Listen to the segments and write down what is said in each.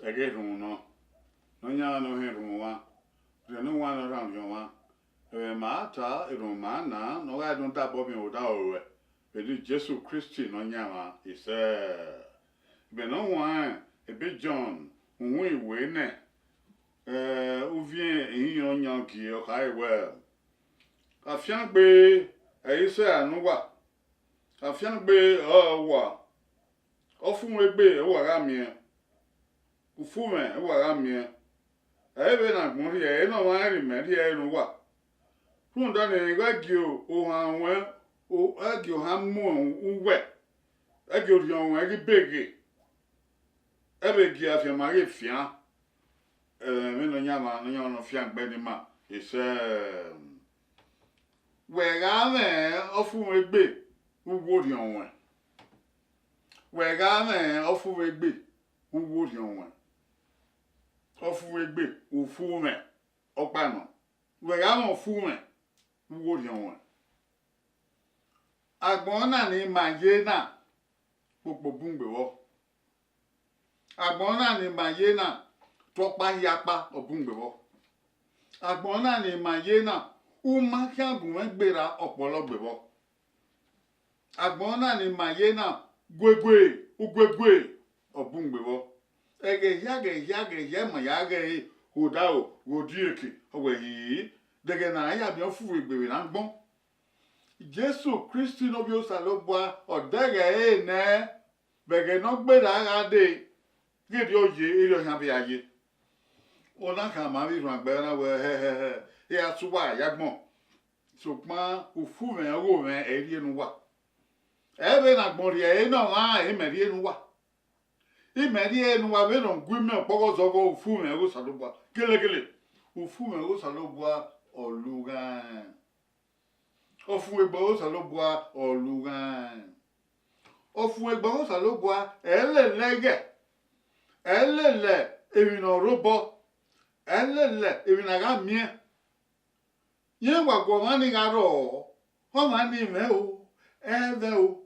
ege runo no nya no he ruwa no wa no ran yo wa ma ta iruma na no ga don ta bo mi o da o we Jesus Christ no nya wa ise be no wa e be John nwe iwe ne ou vient yon yon qui est well. A fian be e se anuwa. A fian be wa. O fun we be e wa ga mi. U fu me e wa ga mi. E be na gbon ri e no wa ri me ri e nu wa. Fun da ne ga gi o han we o a gi o han mu u we. E gi o yon we ri bege. E be gi a fian ma ri fian. Me no nyama no nyono fian gbe ma ise we ga me ofu we gbe uwo ri onwe we ga me ofu we gbe uwo ri onwe ofu we gbe ufu me opano we ga mo fu me uwo ri onwe agbon na ni maye na popo bungbe wo agbon na ni maye na Tokpa yapa obungbewo. Agbon na ni maye na uma kyangun gbera opolo gbewo. Agbon na ni maye na ugwegwe obungbewo. Ege yage ma yage hodao godieke oweyi dege na ya bi ofu egbere na gbon. Jesu Christi no bi o salobwa odege ne bege no gbera ga de gidi oye iro han bi aye. Ona ka ma bi ran gbe na we he ya tuwa ya gbon so pa ufu me wo me eri enu wa e be na gbon ri e no wa e me ri enu wa e me ri enu wa be no gwi me pogo zo go ufu me wo salobwa gele ufu me wo salobwa olugan ofu egbo wo salobwa olugan ofu egbo wo salobwa elelege elele emi no robo elele emi na ga mie ye wa go mani ga ro ho mani me o eve o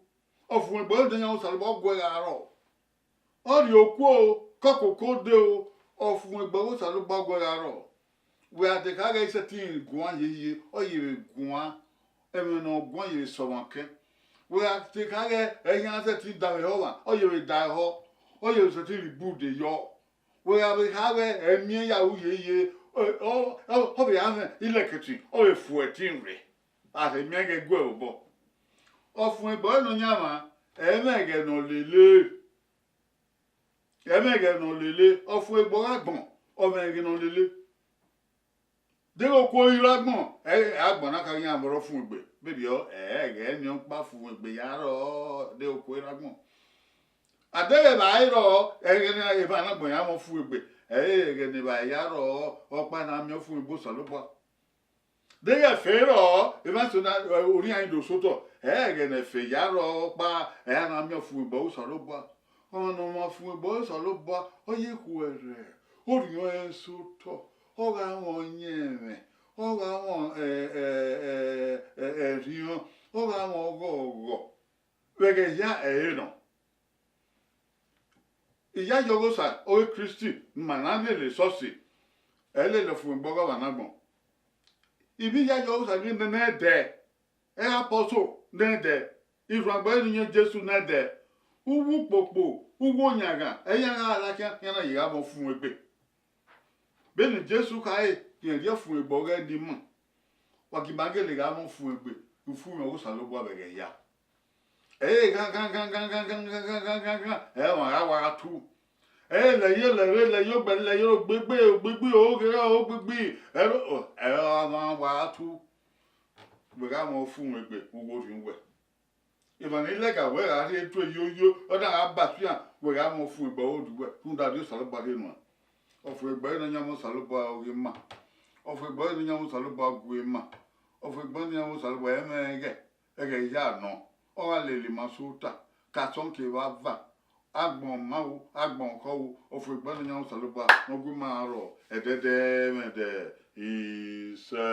ofu egbo de yan salobwa go ga ro ori oku o kokoko de o ofu egbo wo salobwa go ga ro we ade ka ga ise tin guan ye o ye guan emi no guan ye so wan ke we ade ka ga eyan se tin da ho wa o ye da ho o ye se tin bu de yo we have emi ya uye o be ame ileketi o efu etin re ate mi ge gwe obo ofun egbo no nyama emege no lele ofun egbo agbon o mege no lele de ko ira agbon agbon na ka yan boro fun egbe bebi o ge ni on pa fun egbe ya ro de ko ira agbon adele ba iro egene eba na gbon ya mo fu egbe egene ba ya ro opa na mi fu egbo so lobo de ye fe ro eba so na ori an do soto egene fe ya ro pa na mi fu egbo so lobo ono mo fu egbo so lobo oye ku ere ori o en soto o ga won yeme o ga won rion o ga won go wege ya no iya yogosa o Christi manane le sosi ele le fun gbogo wa nagbon ibi ya yogosa ni ne de apostle ne de iru agba ni Jesu ne de uwu popo uwu nyaga eyan ala kan yana yi abo fun egbe be ni Jesu kai yen ri fun egbogo di mo wa ki bagele ga mo fun egbe fun me wo salobo abege ya gan wa tu le yo gbe le yo gbegbe o gere o gbegbe ma wa tu we ga mo fun egbe wo ri nwe even ile ga we ga ri tu yo o da ga ba tu an we ga mo fun egbe o duwe fun da dio salobo de nu o fun egbe na nya mo salobo o ri ma o fun egbe na nya mo salobo gwe ma o fun egbe na nya mo salobo ege ya no o wa le masuta ka ton ke wa va agbon ma o agbon ko o fu egbe na yan saloba no gu ma ro edede mede isa